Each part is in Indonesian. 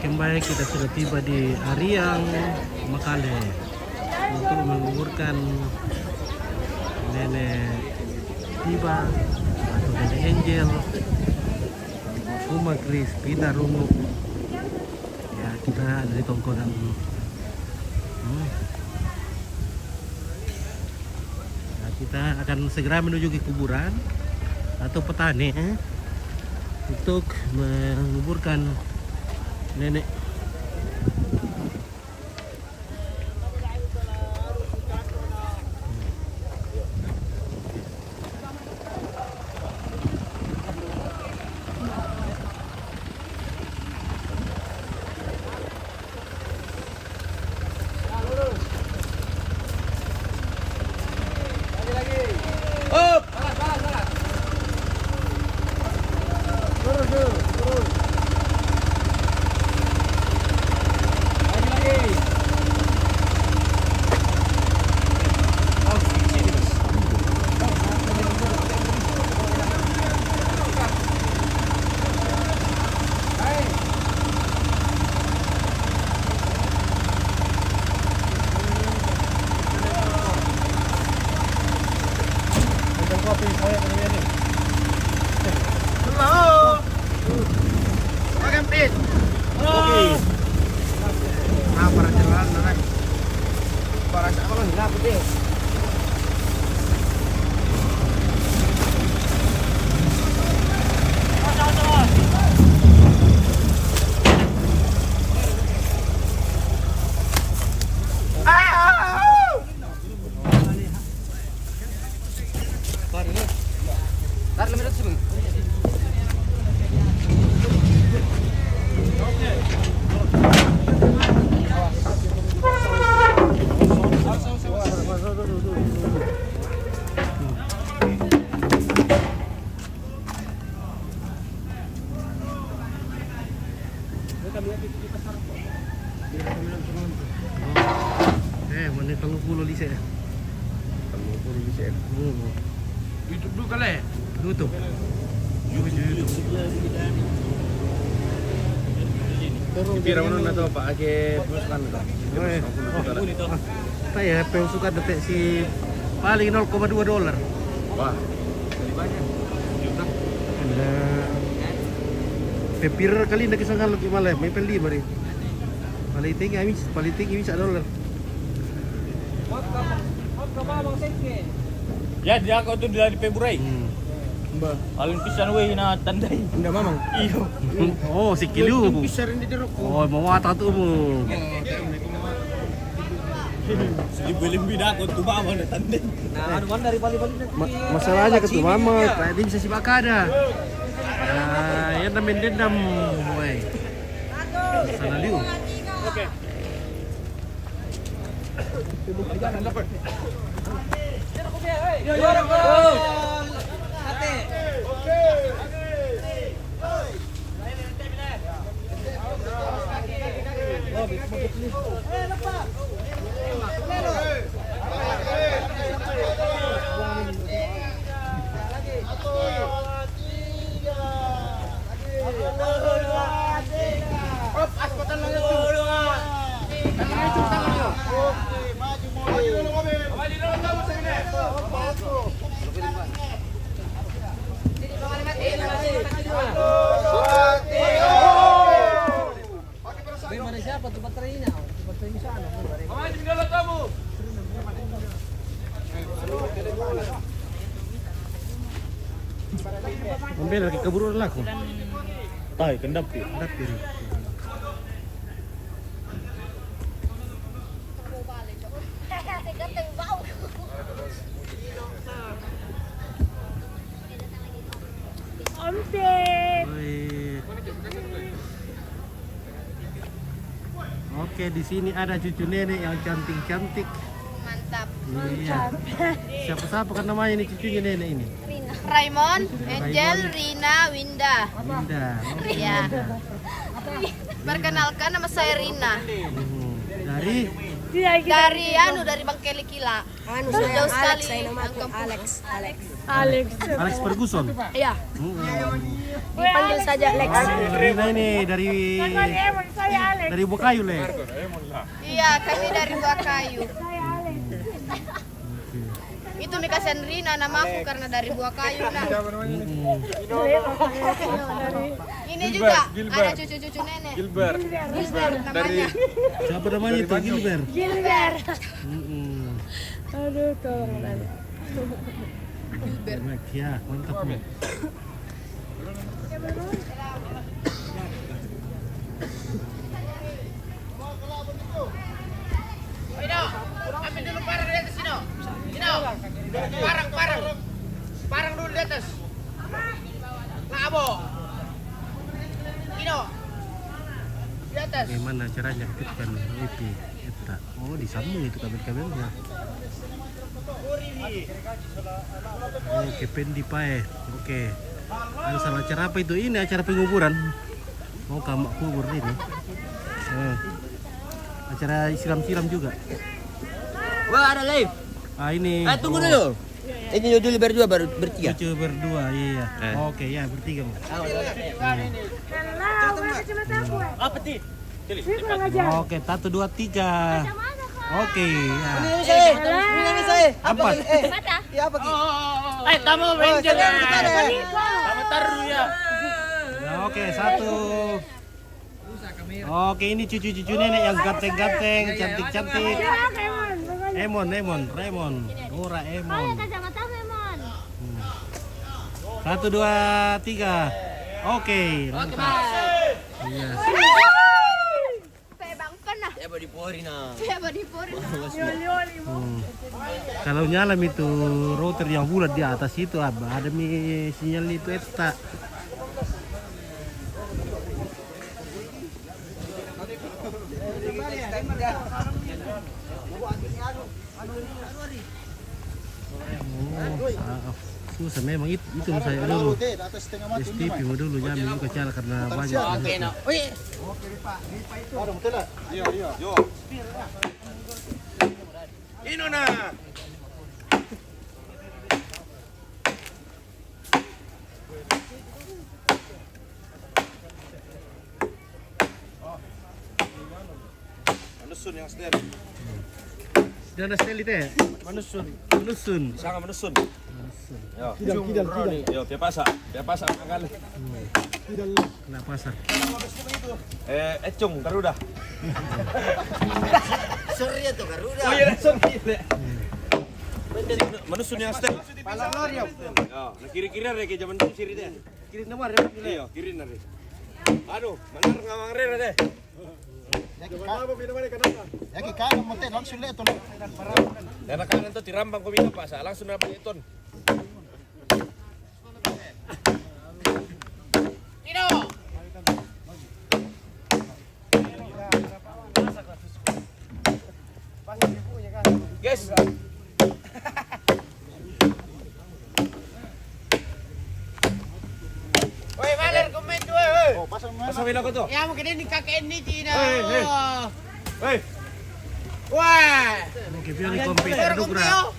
Kembali kita sudah tiba di Ariang, Makale untuk menguburkan nenek Tiba atau nenek Angel Kuma Kris Pina Rungu. Ya, kita ada di tongkonan. Nah, kita akan segera menuju ke kuburan atau petani untuk menguburkan nenek. Mana kalau pulau di sana? Kalau pun bisa. YouTube dulu kali. YouTube. YouTube. Kira mana atau Pak Ake teruskan itu. Saya pengen suka deteksi paling $0,2. Wah. Pepir kali nak kisah kalau malah, may peli bari. Paling tinggi $1. Ya, dia kau tu dari Februari. Mbak. Alun pisan we na tandai. Enggak mamang. Iyo. Oh, si kilu. Besar ini di rokok. Oh, mau mata tu mu. Sedih belum bina kau tu mama na tandai. Nah, anu dari Bali-Bali. Masalahnya ke tu mama, tadi bisa si bakada. Nah, yang namin dendam, boy. Sana liu. Okey. Yo, Ate. Mana siapa tuh baterainya? Baterainya sana. Mama di dalam tamu. Ambil lagi keburu laku. Tai kendap tu. Dapir. Oke, di sini ada cucu nenek yang cantik-cantik. Mantap. Iya. Siapa kan namanya ini cucunya nenek ini? Raymond, Angel, Rina, Winda. Winda. Oh, Iya. Winda. Perkenalkan nama saya Rina. Dari Dari Bangkeli Kila. Jauh sekali. Alex Ferguson. Iya. Hmm. Dipanggil saja Lex. Rina ini dari Bukayu, Le. Iya, kami dari Buakayu. Itu nih kasihan Rina namaku karena dari Buakayu nah. Ini juga ada cucu-cucu nenek. Gilbert. Gilbert namanya. Siapa namanya itu? Gilbert. Gilbert. Hmm. Aduh, tolong lali. Gilbert. Ya, mantap nih. Ambil dulu parang di atas sini. Sini. Parang dulu di atas. Labo. Ino. Di atas. Bagaimana caranya aktifkan wifi? Eta. Oh, disambung itu kabel-kabelnya. Oke, pendi pae. Oke. Ada salah acara apa itu? Ini acara penguburan. Mau kamak kubur ini. Acara siram-siram juga. Wah, ada live. Ah, ini. Tunggu dulu. Ini dulu berdua baru bertiga. Lucu berdua, iya. Oke, ya bertiga. Apa ti? Oke, 1 2 3. Oke, ya. Ini saya. Apa? Ya apa ki? Kamu Ranger. Kamu taruh ya. Nah, oke, 1. Oke, ini cucu-cucu nenek yang ganteng-ganteng, cantik-cantik. Raymond. Ora Raymond. 1 2 3. Oke, mantap. Iya. Bang pernah. Ya body pori nah. Kalau nyalam itu router yang bulat di atas itu ada sinyal itu eta. Susah memang itu saya dulu. STP mau dulu jamin ke cara karena banyak. Ino na. Manusun yang setir. Sudah ada stel itu ya? Manusun. Sangat manusun. Yo. Kidal. Yo, dia pasang kali. Nah, pasar. Ecung Garuda. Sorry itu Garuda. Oh iya, sorry. Manusun yang setir. Palang yo. Yo, kiri-kiri ada ke zaman dulu siri teh. Kiri nomor ya? Iya, kiri nari. Aduh, benar ngamang rere deh. Ya kita mau teh langsung lihat tuh. Karena kanan tuh dirambang kau bisa pak, langsung dapat itu. Ino. Guys. Woi, Valer komen tuh, woi. Pasamin ako to. Ya mungkin ini kakek ini Cina. Hey. Wah. Oke, biar di kompet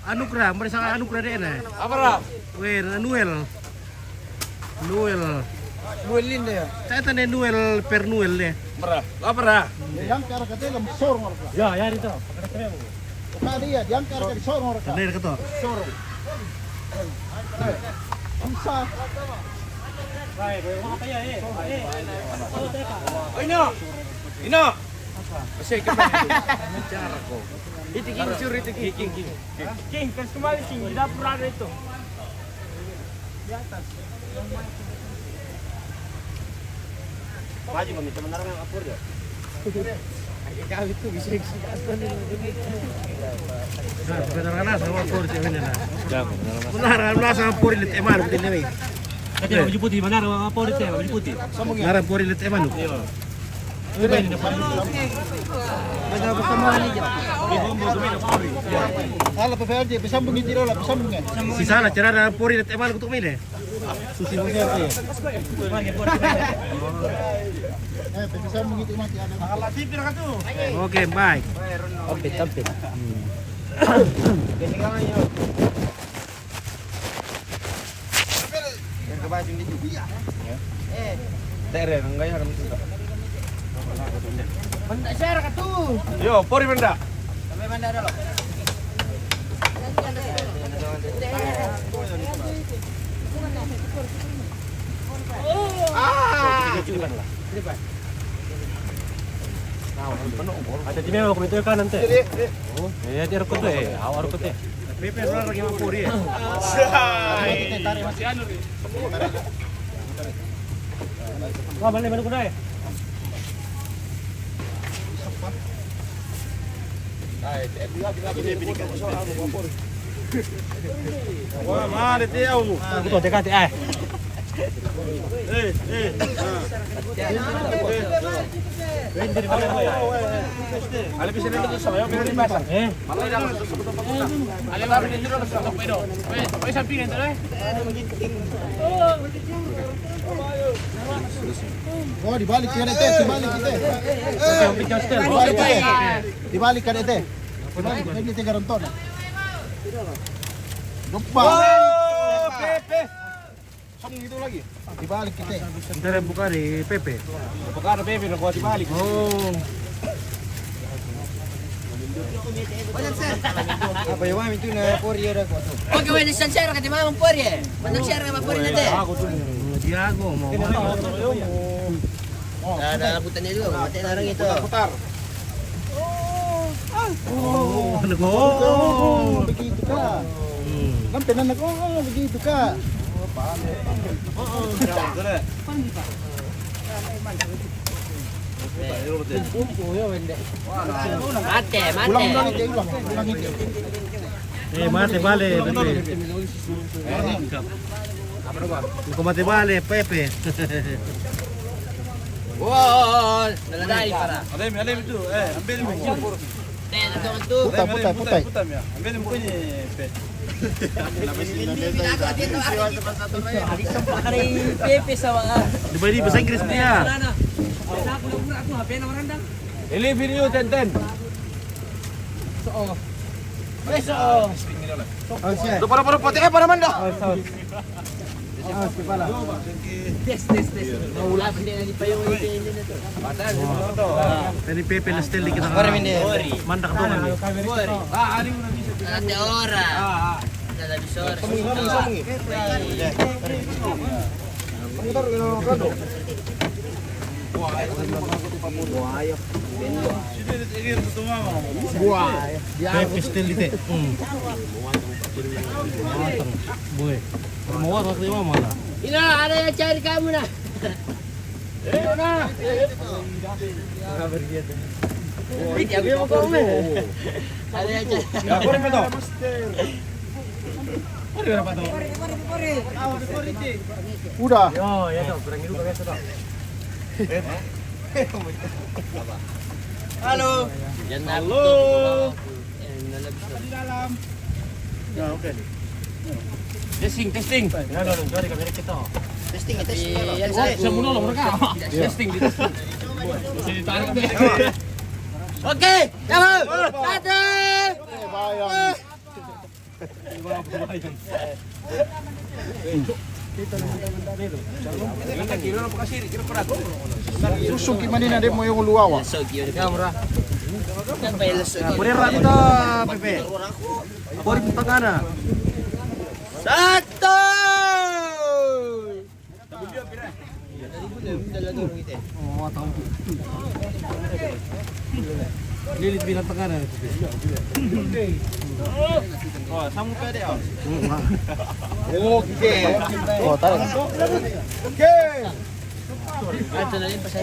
Anugrah, mereka Anugrah deh nah. Apa lah? Wer, Noel. Buelin deh. Saya tanya Noel per Noel deh. Merah. Apa lah? Yang cara kata dalam sorong orang. Ya itu. Tadi ya, yang cara kata sorong orang. Ada keto. Sorong. Bisa. Oh, Ino. Masih bicara kok. Itu curi itu King. King, kan kembali King, di dapur ada itu. Maju kami teman orang yang apur ya. kau itu bisa Nah, benar sama por cewek ini lah. Benar sama por lilit eman betul nih. Kati baju putih, benar apa itu ya, baju putih. Benar por lilit eman. Salah PVRJ, pisambung itu lah, pisambungnya. Si salah cara ada por lilit eman untuk milih. Susi mo siya eh. Bisa begitu mati ada. Okay, bye. Kampit. Tere, enggak ya kami sudah. Benda share ka tu. Yo, pori benda. Sampai benda dulu. Ada di mana aku itu kan nanti. Oh, ya dia rekod deh. Awal rekod deh. Pepe orang lagi mau puri. Wah, mana kuda ya? Wah, mari dia. Aku tuh dekat eh. Ali bisa dulu sama yo pilih pasang. Malah jangan betul-betul. Ali baru di dulu sa pedo. Oy sampingin to eh. Oh, dibalik kan itu, dibalik itu. Dibalik kan itu. Dibalik lagi tiga ronton. Lupa. Pepe. Song itu lagi. Dibalik kita. Sebentar buka di Pepe. Bukan Pepe udah kuat dibalik. Oh. Apa yang mami tu na pori ada ko. Oy gawin sa share ka di mga pori eh. Manang share ka pori na de. Aku tuh Diago mau. Ada rambutan dia juga, mati larang itu. Putar. Oh, nego. Begitu kah? Kan tenan aku begitu kah? Mate. Ulang itu, ulang itu. Mate vale, Pepe. Kau mate vale, Pepe. Wow, naladai para. Ada itu. Ambil mo. Tenang tu. Putai. ya. Ambil mo ni Pe. Hari Pepe sa mga. Di ba di bahasa Inggris dia? Ini video Tenten. Itu para putih para manda. Tes. Wala pa din pa yung ini na to. Tadi Pepe na still kita. Mandak tuh kan. Ate ora. Ada bisor. Pepe still dite. Boy. Mau waktu itu mana? Ina, ada yang cari kamu na. Dia mau kamu. Ada yang cari. Ya, pori pa to. Udah. Yo, ya tuh, kurang hidup biasa tuh. Halo. Halo. Ya, oke. Testing. Ya, dong, jadi kamera kita. Testing. Yan saya. Semua loh mereka. Testing. Oke, kamu. Satu. Bayang. Susuk gimana nih mau yang luawa? Puri rata Pepe. Puri tengah. Satu. Oh, tahu. Lilit bilang tengah na. Oh, sama pwede ah. Oke. Oh, tarik. Oke.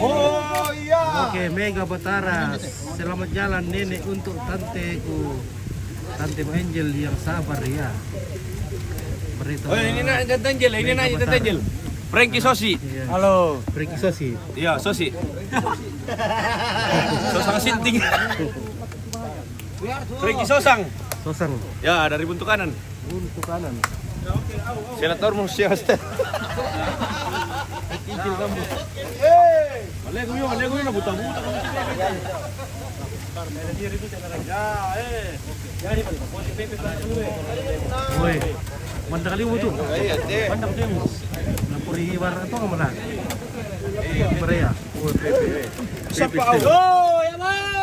Oh iya. Oke, Mega Batara. Selamat jalan nenek untuk tanteku. Tante Angel yang sabar ya. Beritahu. Oh, ini nak Tanjel, ini nak Tanjel. Frankie Sosi. Iya. Halo. Frankie Sosi. Iya, Sosi. Sosang Sinting. Frankie Sosang. Sosang Ya, dari buntu kanan. untuk kanan. Senator mo siya hasta. Kikil kamu. Malay ko yun, nabutang-butang. Woi, manda kali mo tuh. Manda ko mo. Napuri warna to kamana. Berea. Oh, pepe. Siapa au? Oh, yaman!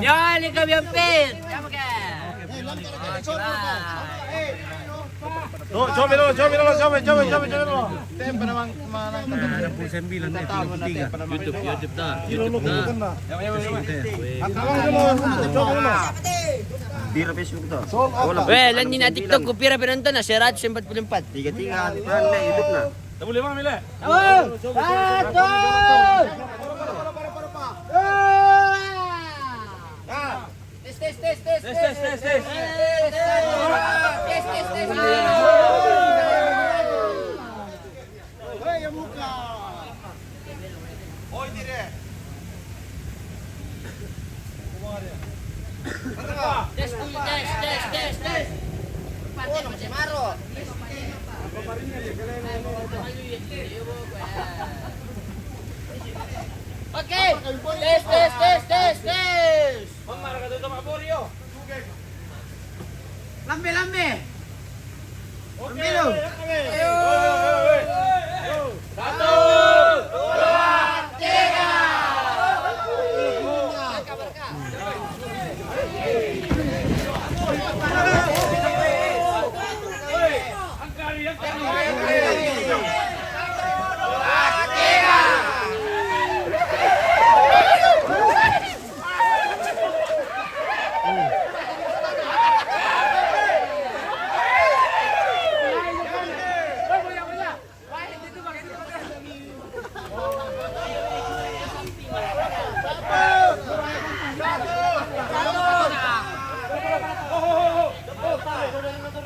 Yan, ikaw yung pin! Tama ka! Ada pun 9 nih, 33. YouTube dah. Bira Facebook to. Well, landi na TikTok ko pira nito na si Raj 44. Tiga-tiga na hidup na. Tamu lima mile. Oke, tes. Lambe. Lambe lu.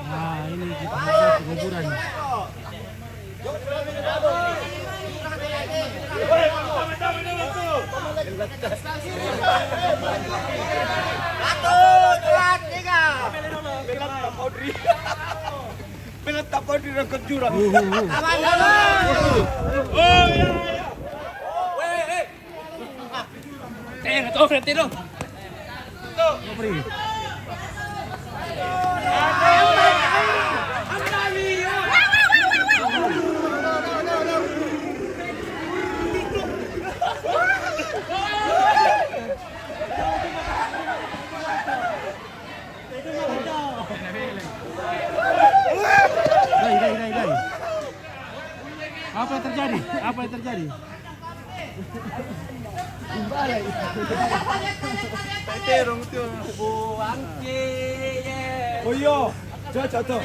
Nah, ini kita masuk kuburan. Dai. Apa yang terjadi? Oh iya, jatuh.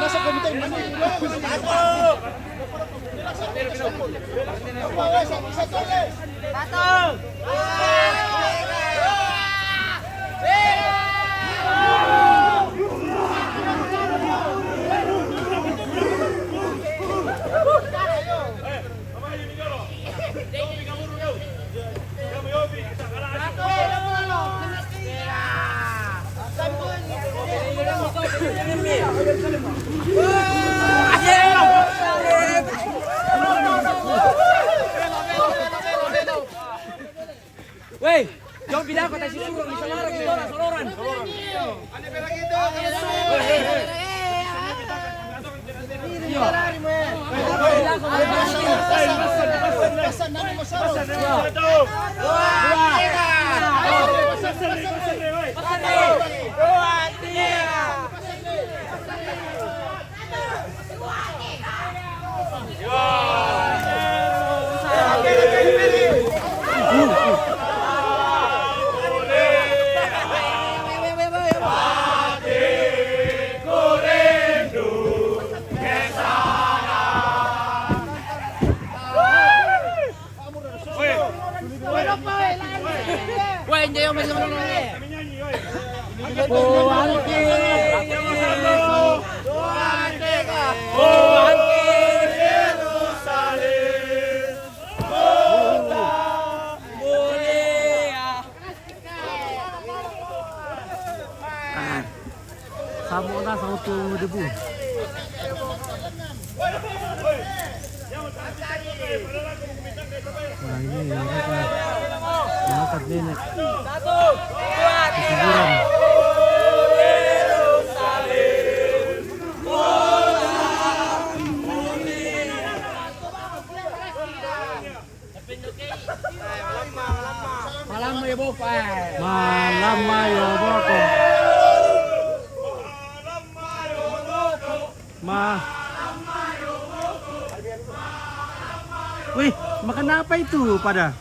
Nasa komite. Wey, jangan pindah kota Sisuro, di Semarang itu orang Sororan. Weh, jangan masih menang. Sabuk dah satu debu. Nah ini mereka mengangkat nenek. Kesuburan. Malam ya Bopa. Malam mayo boko. Wih, makan apa itu pada?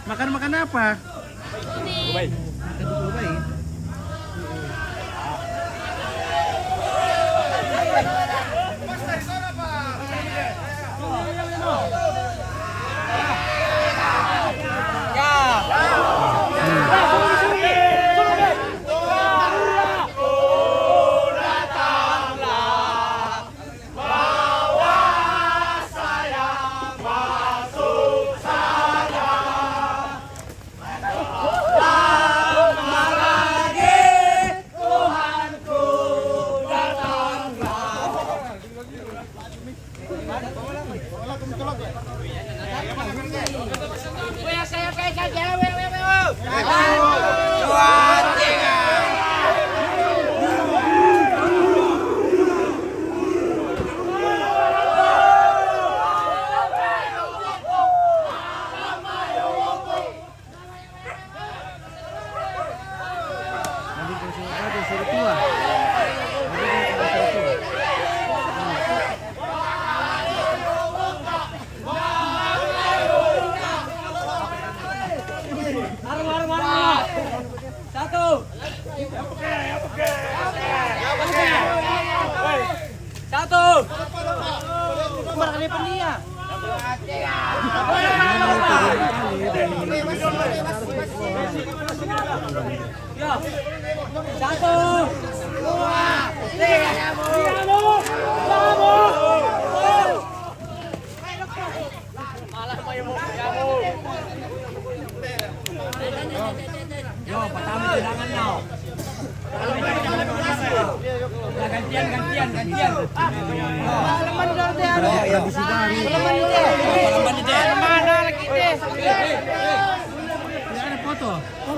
Makan apa? Kuning.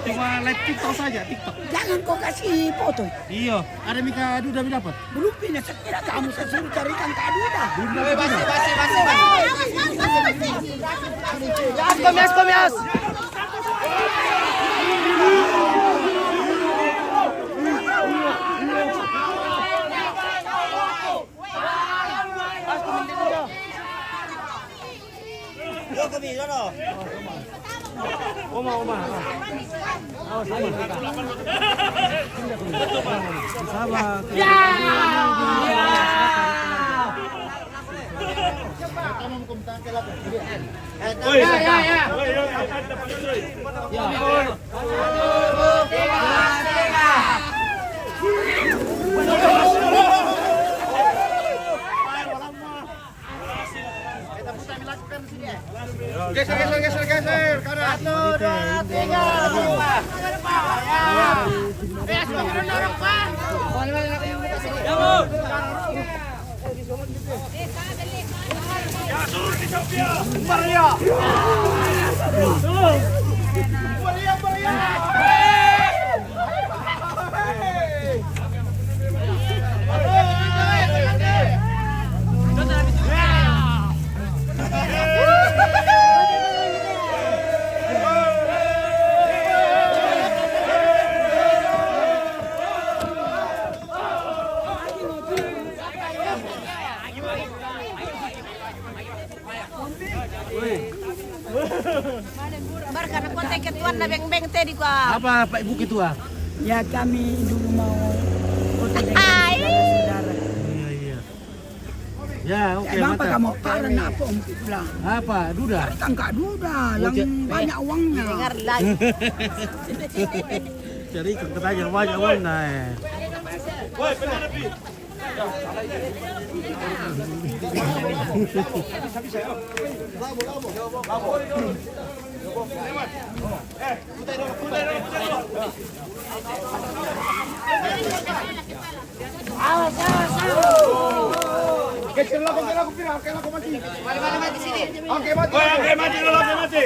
Cuma live TikTok saja, TikTok. Jangan kau kasih foto. Iya, ada Mika Duda dapat. Belum pindah, sekira kamu saya suruh carikan Kak Duda. Komias. Oma. Oh, sama. Ya. Woi, woi, angkat dapat woi. Geser. Kanan. 1, 2, 3. Bar karena konten ketuan na beng-beng tadi gua. Apa Pak Ibu Ketua? Ya kami dulu mau foto dengan Ay. saudara-saudara. Iya. Ya, oke, Emang apa mantap. kamu karena apa om bilang? Apa? Duda? Kan Kak Duda yang banyak uangnya. Dengar lagi. Cari ikan aja banyak warna. Woi, benar lebih. Oke, mati dulu, oke, mati.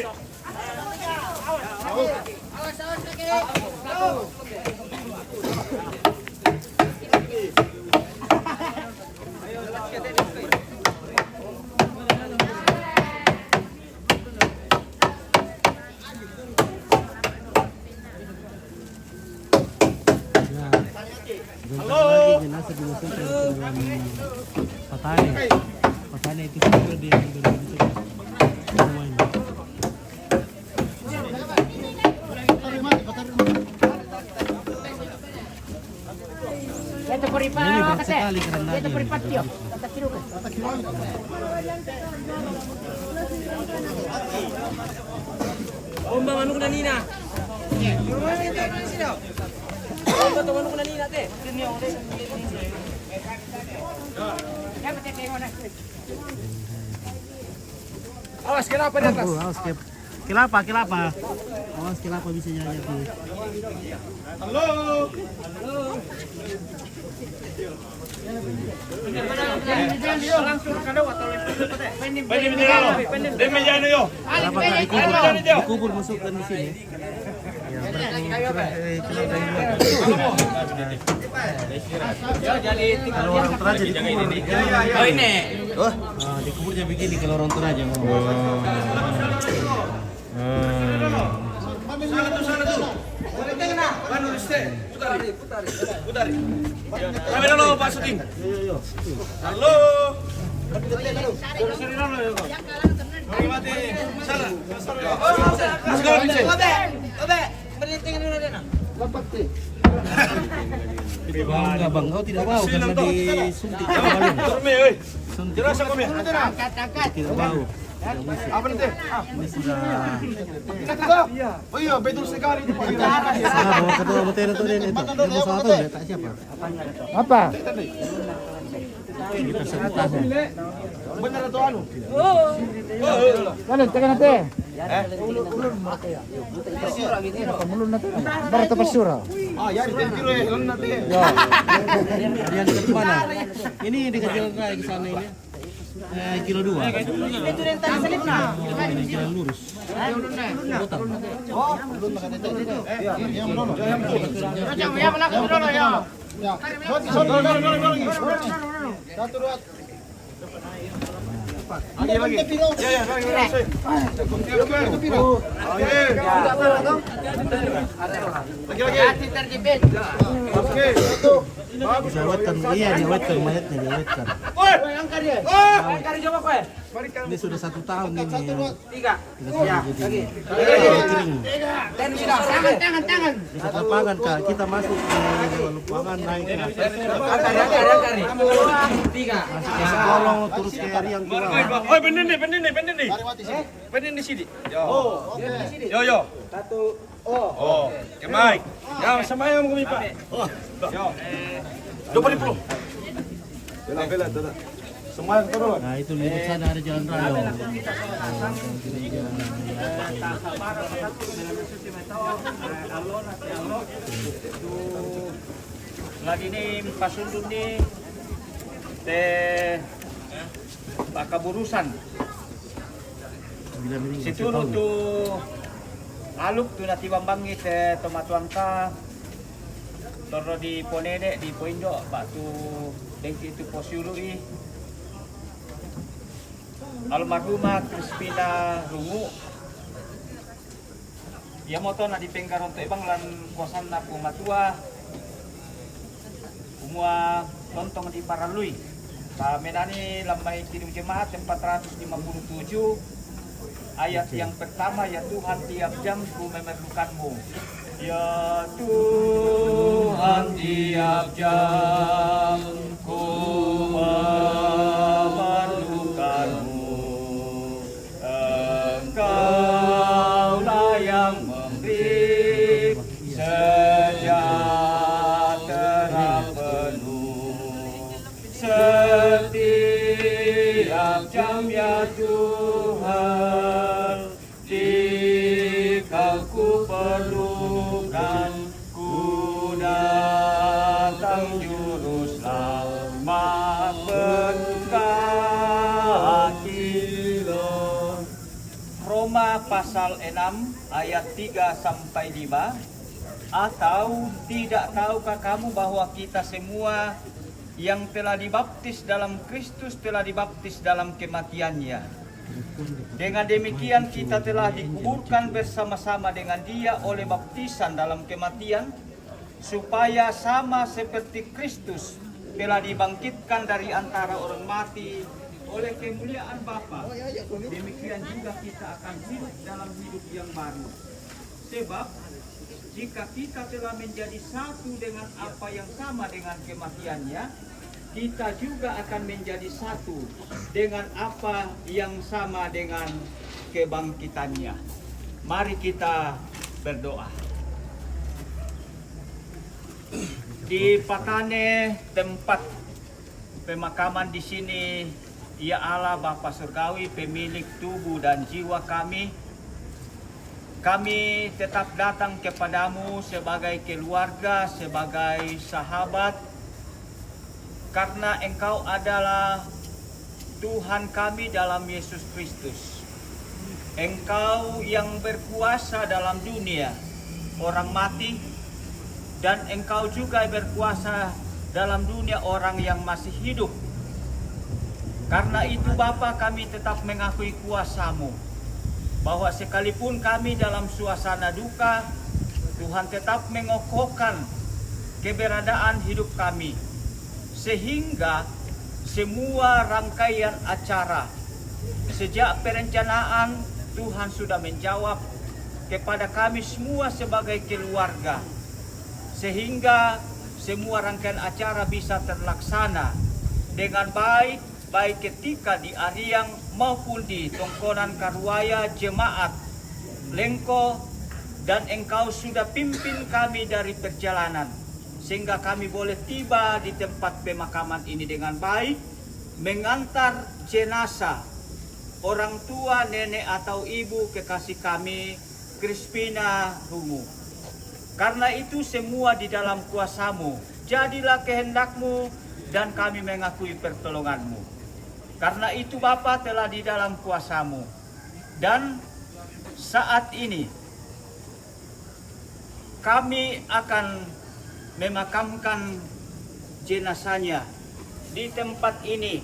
Halo. Jenazah dimasukkan ke dalam Patani. Patani itu juga dia yang berbentuk semua ini. Ini berat sekali karena dia. Awas kenapa di atas? Awas kilapa. Awas kilapa bisa jatuh. Halo. Dikubur masukkan di sini. Kalau orang teraja dikubur. Oh ini. Dikuburnya begini kalau orang teraja. Putari. Kamera lo Pak Suting. Halo. Bangga bang, kau tidak bau karena disuntik. Jelas aku ya. Tidak bau. Apa nanti? Ini sudah. Oh iya, betul sekali. Sana bawa kedua materi itu itu. Ilmu satu ya, tak siapa? Apa? Kita sebutkan. Benar atau anu? Mana tekan nanti? Baru terpesura. Ah, ya di kilo ya, nanti. Ya. Yang dekat mana? Ini dekat jalan raya ke sana ini. Kilo 2. Itu yang tadi selip nah. Ini jalan lurus. Bisa wetkan, iya dia wetkan mayatnya dia wetkan. Oi, angkat dia. Angkat dia coba kowe. Ini sudah 1 tahun ini. Tiga. Ya, lagi. Tangan. Bisa lapangan Kak, kita masuk ke lapangan naik ke atas. Tiga. Masuk ke kolong terus ke yang tua. Oh, bener nih. Bener di sini. Yo. Satu. Oh, ke Mike. Ya, sama yang kami Pak. Yo. 20. Bela. Semua yang turun. Nah itu lihat sana ada jalan raya. Lagi ni pasundun ni teh pakaburusan. Situ tu aluk tu nati bambangi teh tomatuan ka toro di ponene di poindo batu dengki itu posiului almarhumah Crispina Rungu. Ia moto na dipenggaron to ibang lan kosan na pumatua. Semua lontong di Paralui. Menani lambai kirim jemaat 457 ayat yang pertama, ya Tuhan tiap jam ku memerlukanmu. Ya Tuhan tiap jam ku memerlukanmu. Engkaulah yang memberi sejahtera penuh setiap jam, ya Tuhan, jika ku perlukan, ku datang juru selamat berkati-Lo. Roma pasal 6 ayat 3-5. Atau tidak tahukah kamu bahwa kita semua yang telah dibaptis dalam Kristus telah dibaptis dalam kematian-Nya? Dengan demikian kita telah dikuburkan bersama-sama dengan Dia oleh baptisan dalam kematian, supaya sama seperti Kristus telah dibangkitkan dari antara orang mati oleh kemuliaan Bapa. Demikian juga kita akan hidup dalam hidup yang baru. Sebab jika kita telah menjadi satu dengan apa yang sama dengan kematian-Nya, kita juga akan menjadi satu dengan apa yang sama dengan kebangkitan-Nya. Mari kita berdoa. Di Patane, tempat pemakaman di sini, Ya Allah Bapa Surgawi, pemilik tubuh dan jiwa kami, kami tetap datang kepadamu sebagai keluarga, sebagai sahabat, karena Engkau adalah Tuhan kami dalam Yesus Kristus. Engkau yang berkuasa dalam dunia orang mati, dan Engkau juga berkuasa dalam dunia orang yang masih hidup. Karena itu Bapa, kami tetap mengakui kuasa-Mu, bahwa sekalipun kami dalam suasana duka, Tuhan tetap mengokohkan keberadaan hidup kami, sehingga semua rangkaian acara sejak perencanaan Tuhan sudah menjawab kepada kami semua sebagai keluarga, sehingga semua rangkaian acara bisa terlaksana dengan baik ketika di Ariang maupun di Tongkonan Karuaya Jemaat Lengko, dan Engkau sudah pimpin kami dari perjalanan sehingga kami boleh tiba di tempat pemakaman ini dengan baik, mengantar jenazah orang tua, nenek atau ibu kekasih kami, Crispina Rungu. Karena itu semua di dalam kuasa-Mu, jadilah kehendak-Mu dan kami mengakui pertolongan-Mu. Karena itu Bapa telah di dalam kuasa-Mu, dan saat ini kami akan memakamkan jenazahnya di tempat ini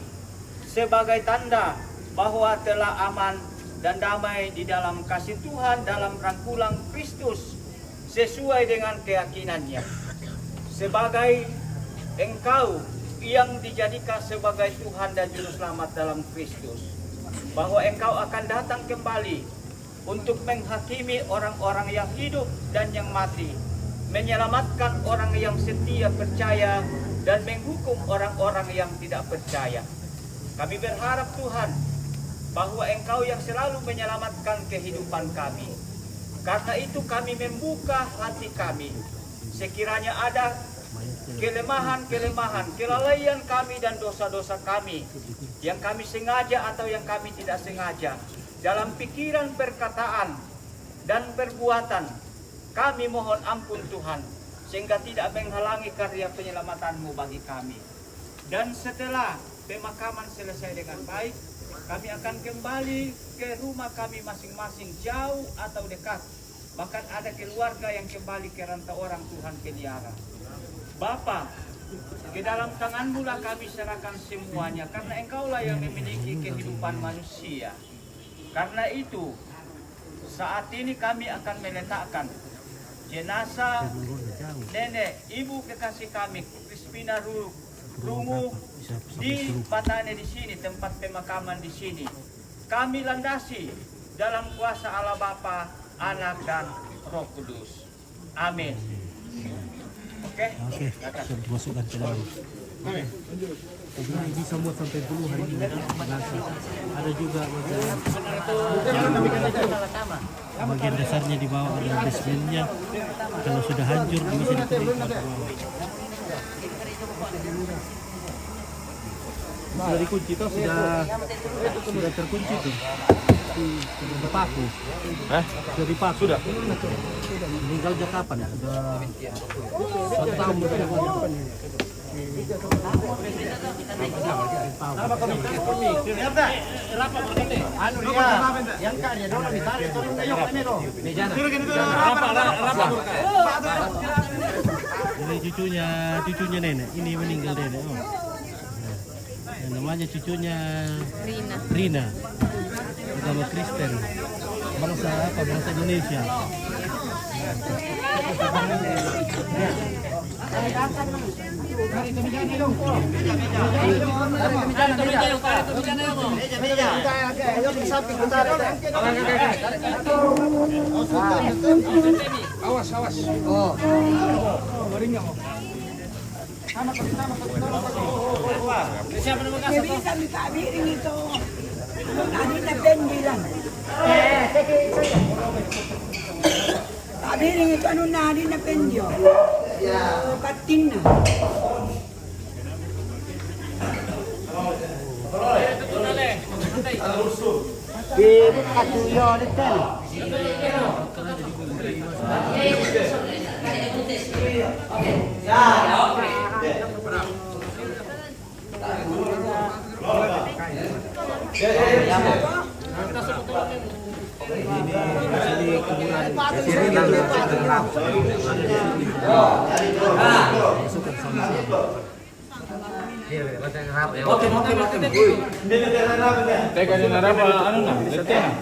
sebagai tanda bahwa telah aman dan damai di dalam kasih Tuhan dalam rangkulan Kristus sesuai dengan keyakinannya. Sebagai Engkau yang dijadikan sebagai Tuhan dan Juru Selamat dalam Kristus, bahwa Engkau akan datang kembali untuk menghakimi orang-orang yang hidup dan yang mati, menyelamatkan orang yang setia percaya dan menghukum orang-orang yang tidak percaya. Kami berharap Tuhan bahwa Engkau yang selalu menyelamatkan kehidupan kami. Karena itu kami membuka hati kami. Sekiranya ada kelemahan-kelemahan, kelalaian kami dan dosa-dosa kami yang kami sengaja atau yang kami tidak sengaja dalam pikiran, perkataan, dan perbuatan, kami mohon ampun Tuhan, sehingga tidak menghalangi karya penyelamatanmu bagi kami. Dan setelah pemakaman selesai dengan baik, kami akan kembali ke rumah kami masing-masing, jauh atau dekat. Bahkan ada keluarga yang kembali ke rantau orang Tuhan pelihara. Bapa, ke dalam tangan-Mu lah kami serahkan semuanya, karena Engkaulah yang memiliki kehidupan manusia. Karena itu, saat ini kami akan meletakkan jenazah nenek ibu kekasih kami, Crispina Rungu, di Patane di sini, tempat pemakaman di sini. Kami landasi dalam kuasa Allah Bapa, Anak dan Roh Kudus. Amin. Oke. Sudah dimasukkan ke dalam. Ini bisa muat sampai puluhan ini. Ada juga bagian dasarnya di bawah, ada basementnya. Kalau sudah hancur bisa ditarik ke bawah. Sudah dikunci toh, sudah terkunci tuh. Sudah dipaku. Sudah dipaku. Sudah. Meninggal sejak kapan? Sudah 1 tahun berapa? Ini cucunya nenek. Ini meninggal nenek. Oh. Nah, namanya cucunya Rina. Agama Kristen. Bangsa apa? Bangsa Indonesia. Awas. Bisa ditabirin itu. Tadi natin bilang. Tabirin itu ano na din na penjo. Kating na. Katuyo dito. Teka din na rapa, ano na? Lete na.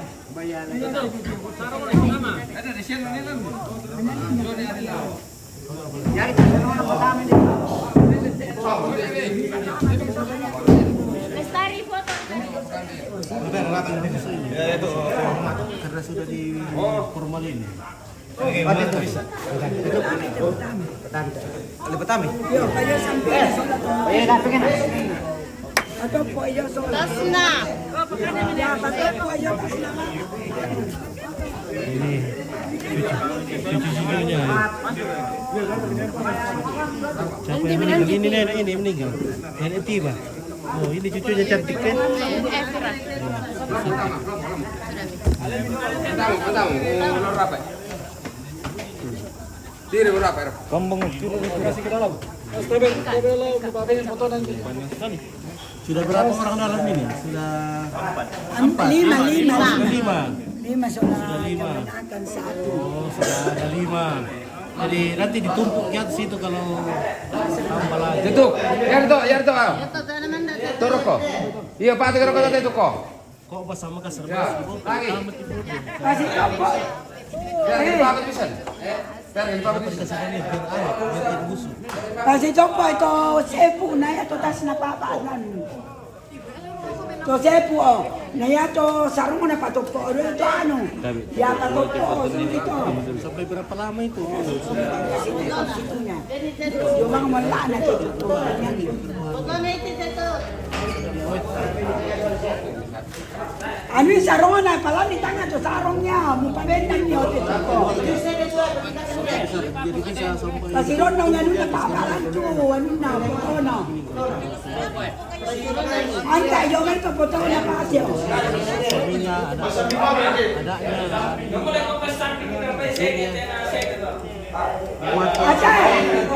Lestari foto. Karena sudah di formalin. Yo, kayo sampai sulat. Ato po iyo sulat. Tasna. Ya, ato po iyo tasna. Ini cucunya. Siapa yang meninggal? Ini nenek ini meninggal. Nenek tiba. Oh, ini cucunya cantik kan? Efra. Sudah berapa orang dalam ini? Sudah 5 sudah 5. akan 1. Oh, sudah ada 5. Jadi nanti ditumpuk di atas itu kalau tambah lagi. Tutuk, yardo. Turun kok. Iya, Pak, tegak kok itu kok. Kok bersama kasar Lagi. Kasih apa? Ya, ini Pak bisa. Ini Pak bisa. Kasi coba itu sepu na ito tas napapaanan. To sepu oh. Na yato sarong mo na patupo ito ano. Ya patupo dito. Sampai berapa lama itu? Situ niya. Yung mga wala na dito. Ano yung sarong na pala ni tanga to sarong niya. Mupabenta niyo dito ko. Kasi ron nang ano na papalan to. Ano na puto na. Anta yung may paputo na pasyo. Suaminya Ate,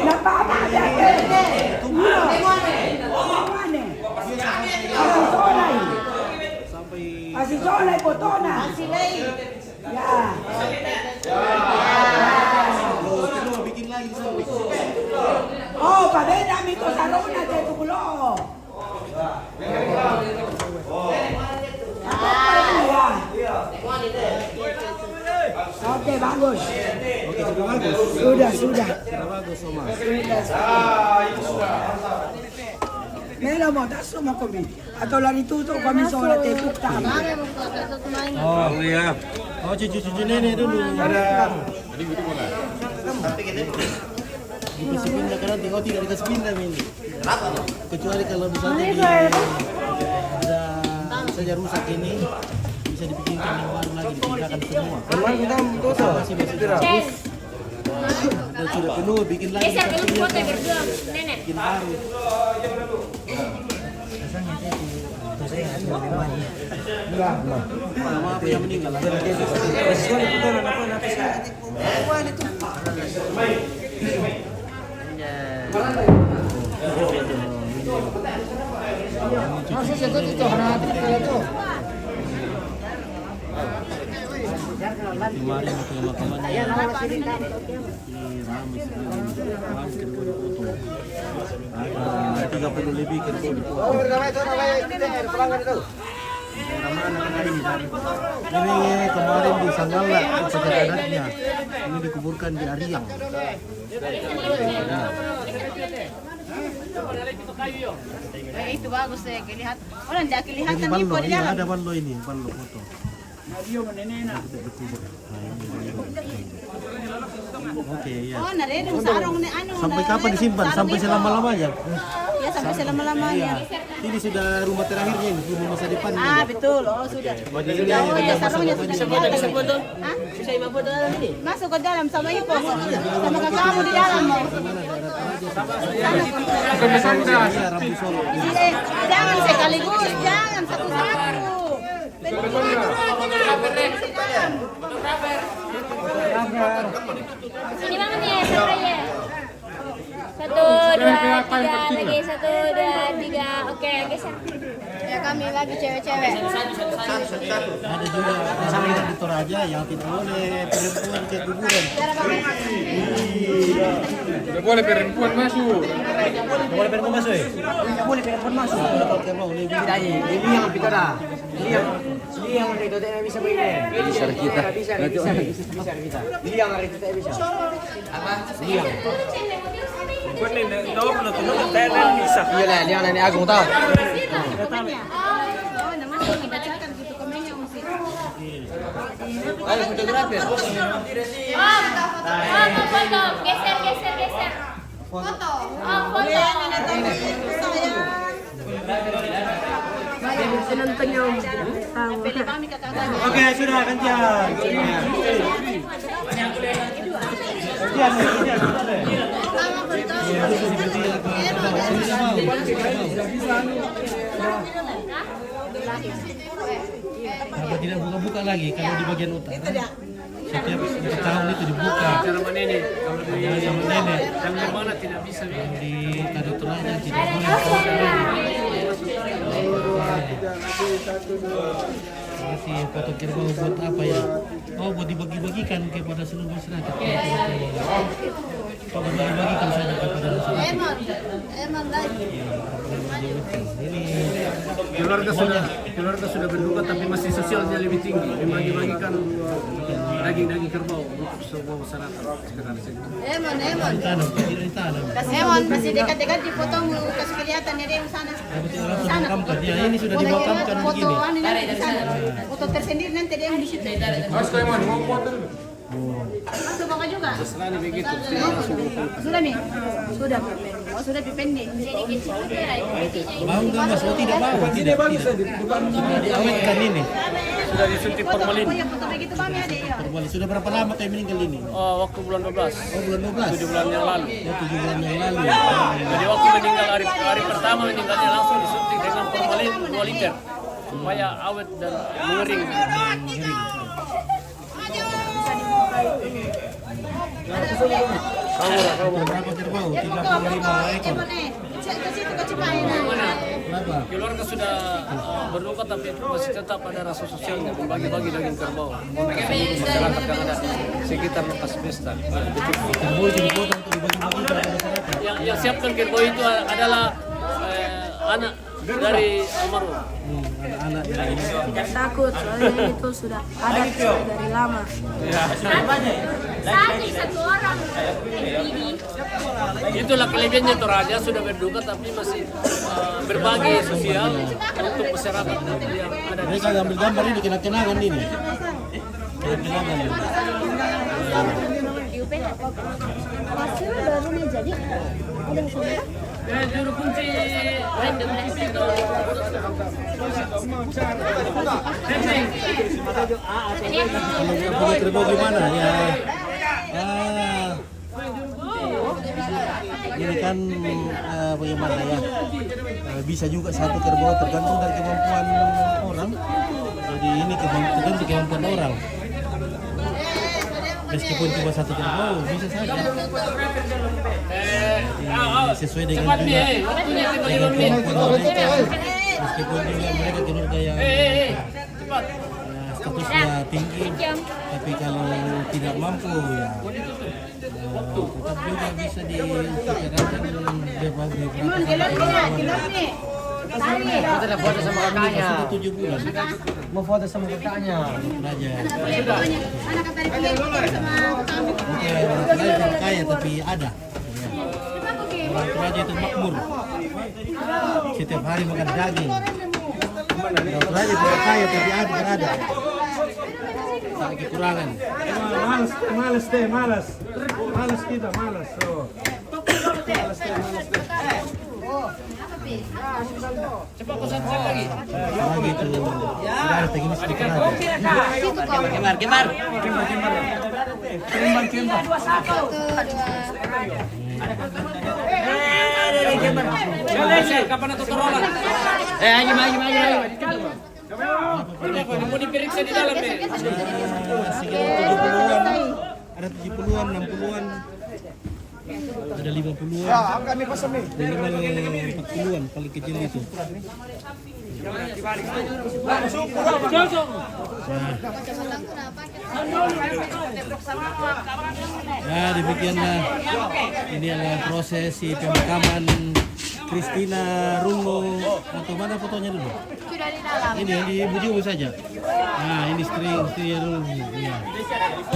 napapasya Kasi solay puto na. Ya. bikin lagi Oh, pabenta mi to sarong na dito kulo. Oke, bagus. Oke, sudah bagus. Sudah. Sudah bagus, Oma. Mela mo, taso mo kami. Atau lari tuto kami soal tepuk tangan. Oh iya. Oh cucu nenek dulu. Ada. Dikasih pindah karena tengok tidak dikasih pindah ini. Kecuali kalau misalnya ada saja rusak ini bisa dibikinkan yang baru lagi dipindahkan semua. Kemarin kita tutup. Masih bagus. Dan sudah penuh bikin lagi. Geser dulu foto berdua, nenek. Bikin baru. Nama apa yang meninggal? Kemarin pemakamannya ada 30 lebih kan. Ini kemarin di Sanggala sebagai anaknya, ini dikuburkan di Ariang. Itu bagus deh, kelihatan. Orang tidak kelihatan Ini di ballo, di iya dalam. ada ballo ini, ballo foto. Oke, ya. Oh, nare yung sarong na ano. Sampai kapan disimpan? Sampai selama-lamanya? Ya, sampai selama-lamanya. Ini sudah rumah terakhirnya ini, rumah masa depan. Ah, betul. Oh, sudah. Oh, ya, Sarongnya sudah ada. Hah? Bisa masuk dalam. Masuk ke dalam sama ibu. Sama kakakmu di dalam. Jangan sekaligus, jangan satu-satu. Ini banget ya, sampai ya. 1, 2, 3, lagi 1, 2, 3. Oke, geser. Ya kami lagi cewek-cewek. Ada juga sama di Toraja yang tidak boleh perempuan ke kuburan. Tidak boleh perempuan masuk. Tidak boleh perempuan masuk ya? Tidak boleh perempuan masuk. Tidak, ini yang bicara. Ini yang itu tidak bisa begini. Bisa kita. Bisa kita. Ini yang itu tidak bisa. Apa? Ini yang. Iya lah, dia nenek agung tahu. Ayo fotografer. Foto. Geser. Foto. Oh, foto. Oke, sudah kencang. Apa tidak buka-buka lagi kalau di bagian utara? Setiap tahun itu dibuka. Sama nenek. Sama nenek. Yang mana tidak bisa. Di Tanah Toraja tidak boleh. Kasih foto kerbau buat apa ya? Oh, buat dibagi-bagikan kepada seluruh masyarakat. Coba dibagi-bagikan saja kepada masyarakat. Emang lagi. Ini Keluarga sudah berduka tapi masih sosialnya lebih tinggi. Dibagi-bagikan daging-daging kerbau untuk semua masyarakat sekitar sini. Emang. ditanam, tidak ditanam. Emang masih dekat-dekat dipotong kasih kelihatan dia yang sana. Langsung dimakamkan. Ya, ini sudah dimakamkan begini. Foto anu nanti di sana. Foto tersendiri nanti dia yang di situ. Masuk Bapak juga? Sudah nih? Sudah. Oh, sudah dipendek. Bau nggak Mas? Oh tidak bau. Tidak. Sudah diawetkan ini. Sudah disuntik formalin. Oh, yang foto begitu Mami ada ya? Formalin. Sudah berapa lama kayak meninggal ini? Oh, waktu bulan 12. Oh bulan 12? 7 bulan yang lalu. Oh 7 bulan yang lalu. Jadi waktu meninggal hari pertama meninggalnya langsung disuntik dengan formalin 2 liter supaya awet dan mengering. Berapa kerbau? 35 ekor. Ke situ ke Cipayu. Berapa? Keluarga sudah berduka tapi masih tetap ada rasa sosialnya membagi-bagi daging kerbau untuk seluruh masyarakat yang ada sekitar lokasi pesta. Kerbau itu dipotong untuk dibagi-bagi kepada masyarakat. Yang siapkan kerbau itu adalah anak dari almarhum. Anak-anak dari ini. Tidak takut, soalnya itu sudah ada dari lama. Satu orang. Itulah kelebihannya Toraja sudah berduka tapi masih berbagi sosial untuk masyarakat yang ada di Mereka ambil gambar ini kenang-kenangan ini. Kenang-kenangan ini. Hasil baru nih jadi. Udah sudah. juru kunci random itu. Punya kerbau gimana ya? Ini kan bagaimana ya? Bisa juga satu kerbau tergantung dari kemampuan orang. Jadi ini tergantung kemampuan orang. Meskipun cuma satu kerbau bisa saja. Sesuai dengan juga kemampuan mereka. Meskipun juga mereka keluarga yang statusnya tinggi, tapi kalau tidak mampu ya tetap juga bisa dibicarakan berbagai Kita ada foto sama kakaknya. Sudah 7 bulan. Mau foto sama kakaknya. Raja. Anak kata dia sama kami. Bukan orang kaya tapi ada. Raja itu makmur. Setiap hari makan daging. Raja tidak kaya tapi ada. Tak kekurangan. Malas kita. Cepat pesan lagi. Raja itu tidak ada teknis sedikit raja. Kapan atau torolan? Ayo. Mau diperiksa di dalam deh. Sekitar 70-an, ada 70-an, 60-an, ada 50-an, minimal 40-an paling kecil itu. Nah, demikianlah ini adalah prosesi pemakaman Christina Rungo. Atau mana fotonya dulu? Sudah di dalam. Ini yang di Bujiwo saja. Nah, ini istri Rungo. Ya.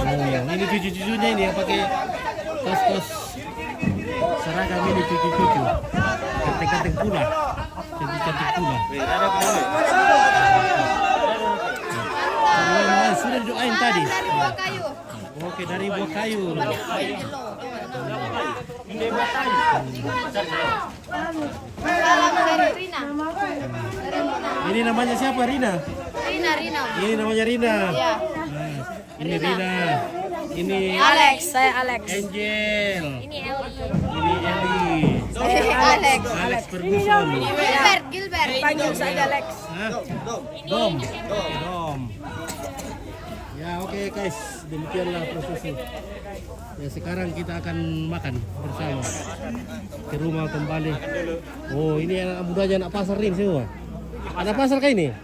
Oh, ini cucu-cucunya ini yang pakai kos-kos seragam ini cucu-cucu. Cantik-cantik pula. Cantik-cantik pula. Sudah didoain tadi. Oke, dari buah kayu. Salam dari Rina. Ini namanya siapa? Rina. Rina. Ini namanya Rina. Ya. Nah, ini Rina. Ini Alex, saya Alex. Angel. Ini Eli. Ini Eli. Alex. Alex Ferguson. Gilbert. Panggil saja Alex. Hah? Dom. Ya oke guys, demikianlah prosesnya. Ya sekarang kita akan makan bersama ke rumah kembali. Oh ini anak mudanya anak pasar ini semua. Anak pasar kah ini?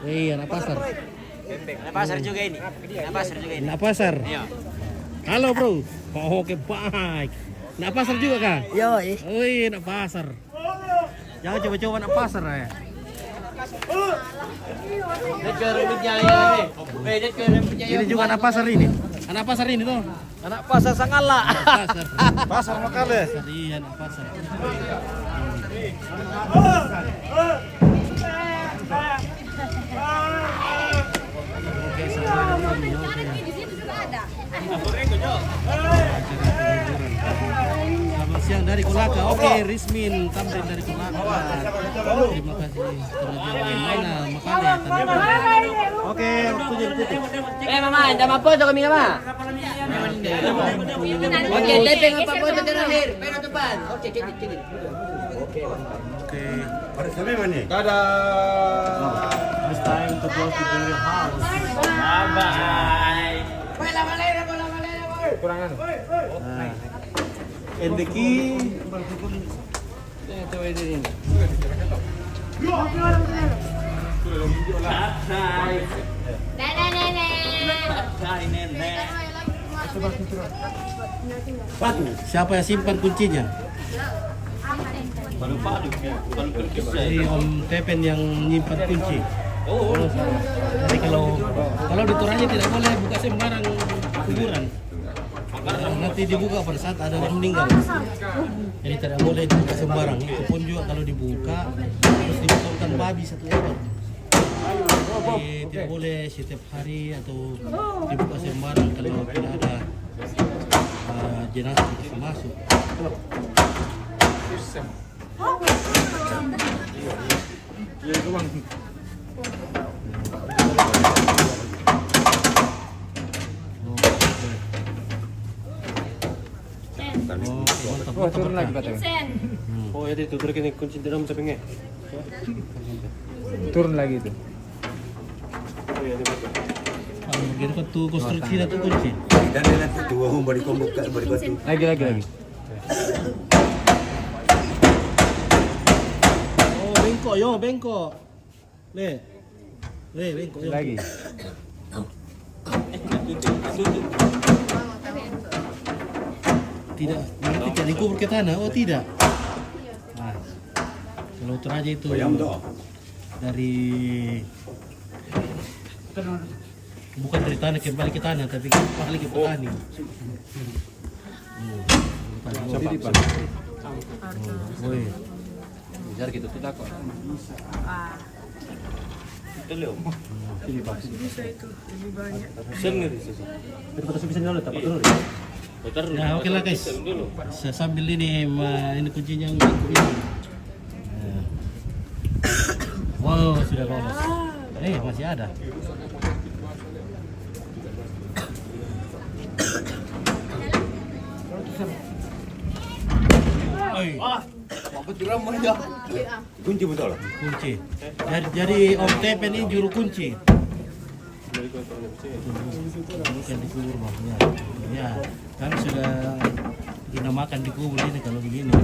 Iya anak pasar. Anak pasar juga ini. Anak pasar. Halo bro. Oh, oke baik. Anak pasar juga kah? Yoi. Oh iya anak pasar. Jangan coba-coba anak pasar ya. Ini juga anak pasar ini. Anak pasar ini tuh. Anak pasar Sangala. Pasar. Pasar Makale. Iya anak pasar. Oke, sama ini. Di situ juga ada. Selamat siang dari Kolaka. Oke, Rismin Tamrin dari Kolaka. Terima kasih. Mana makanya tadi. Oke, waktunya ditutup. Mama, anda mafoto kami mama. Oke, taping apa foto terakhir? Pero depan. Oke, kini. Oke. Dadah. It's time to go to their house. Bye-bye. Kurangan. And the key. Dadah nenek. Siapa yang simpan kuncinya? Si Om Tepen yang nyimpan kunci. Jadi kalau di Toraja tidak boleh buka sembarang kuburan. Nanti dibuka pada saat ada orang meninggal. Jadi tidak boleh dibuka sembarang. Itu pun juga kalau dibuka harus dipotongkan babi satu ekor. Jadi tidak boleh setiap hari atau dibuka sembarang kalau tidak ada jenazah yang masuk. Turun lagi katanya. Vincent. Oh ya itu turun ini kunci dalam sampingnya. Turun lagi itu. Oh ya itu. Kalau begini kan tuh konstruksi itu kunci. Dan nanti dua balik komuk balik batu. Lagi. Oh, bengkok. Bengkok. Lagi. Tidak, berarti tidak dikubur ke tanah. Oh tidak. Nah, kalau Toraja itu dari bukan dari tanah kembali ke tanah, tapi kembali ke petani. Biar gitu tidak kok. Ya oke lah guys. Saya sambil ini kuncinya yang ini. Wow sudah lolos. Masih ada. Kunci betul. Kunci. Jadi Om Tepen ini juru kunci. Bukan dikubur maksudnya. Ya, kan sudah dinamakan dikubur ini kalau begini.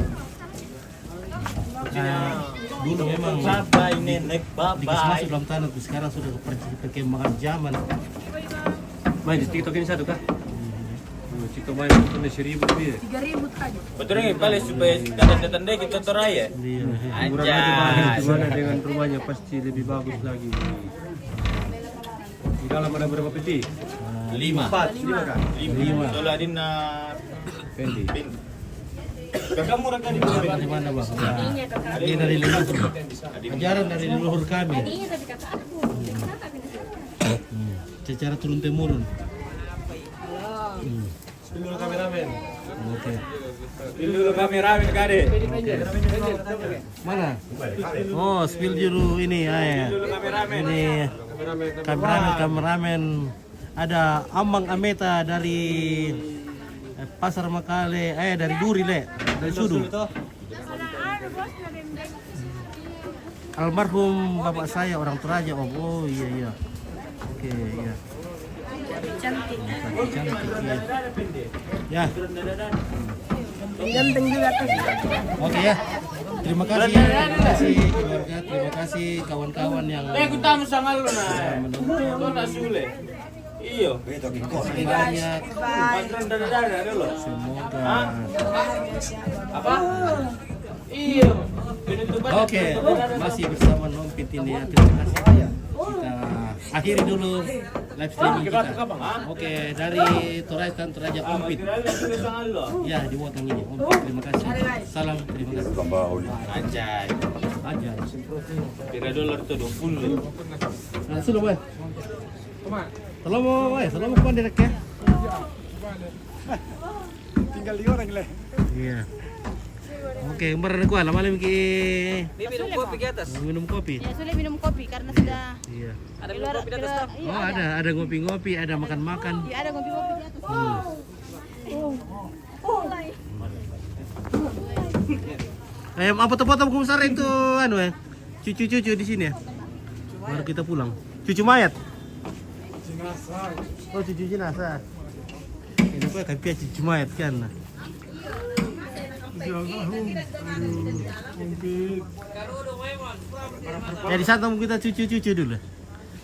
Dulu memang Bye nenek, dikasih bye-bye. masuk dalam tanah, sekarang sudah perkembangan zaman. Main di TikTok ini satu kah? TikTok main itu 1.000 rupiah. Betul nih, balik supaya datang deh kita Toraya. Kurang aja bagus gimana dengan rumahnya pasti lebih bagus lagi. Di dalam ada berapa peti? 5. 5 kan? 5. Soalnya Adina Pendi. Kakak murah kan di Di mana bang? Ini dari leluhur. Ajaran dari leluhur kami. Tadinya tapi kata aku. Secara turun temurun. Dulu kameramen. Oke. dulu kameramen kade. Mana? Oh, spill dulu ini ya. Ini kameramen. Ada Amang Ameta dari Pasar Makale, dari Duri dari Sudu. Almarhum bapak saya orang Toraja, Om. Oh iya. Oke, iya. Cantik ya. Ganteng juga tuh. Oke ya. Terima kasih keluarga, terima kasih kawan-kawan yang Kutamu sangal lu na. Lo na sule. Iyo. banyak. Patron dada lo. Semoga. Apa? Iyo. Oke, masih bersama Nom Pitini. Terima kasih. kita akhiri dulu live streaming kita. Oke, dari Toraja Ompit. Ya, di Wotong ini. Ompit, terima kasih. Salam, terima kasih. Anjay. Aja. Kira dolar itu 20. Nah, sudah, Boy. Selalu mau direct ya. Tinggal di orang leh. Iya. Oke, kemarin gua lama lagi Minum kopi ke atas. minum kopi. Ya, sudah minum kopi karena sudah Iya. Ada minum kopi di atas tak? Oh, ada ngopi-ngopi, ada makan-makan. Iya, ada kopi-kopi di atas. Apa foto-foto besar itu anu ya? Cucu-cucu di sini ya. Baru kita pulang. Cucu mayat. Oh, cucu jenazah. Ini kok kayak cucu mayat kan. Ya di sana kita cucu-cucu dulu.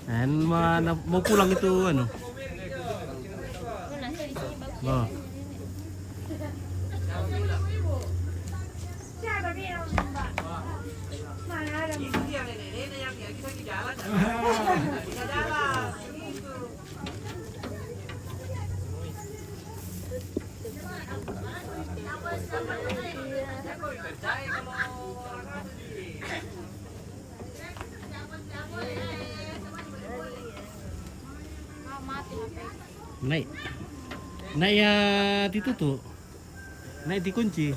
Dan mana mau pulang itu anu. Oh. Naik ya ditutup, naik dikunci.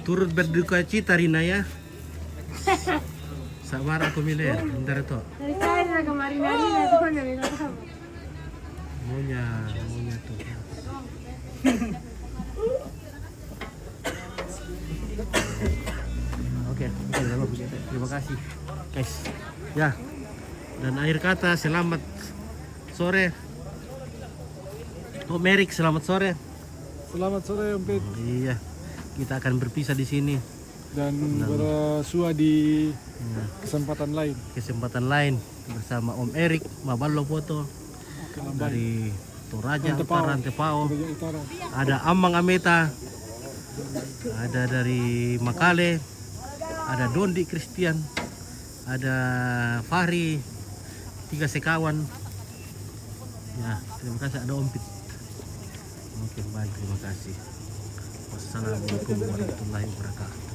Turut berduka cita Rina ya. Sabar aku milih ya, bentar itu. Dari China kemarin hari itu kan nggak bisa tahu. Maunya tuh. Oke, terima kasih guys. Ya, dan akhir kata selamat sore. Om Erik, selamat sore. Selamat sore Om Pit. Iya, kita akan berpisah di sini Dan bersua di kesempatan lain bersama Om Erik Mabalo foto dari Toraja Utara Antepao. Ada Amang Ameta, ada dari Makale, ada Dondi Christian, ada Fahri, 3 sekawan. Ya, terima kasih, ada Om Pit. Oke, baik, terima kasih. Wassalamualaikum warahmatullahi wabarakatuh.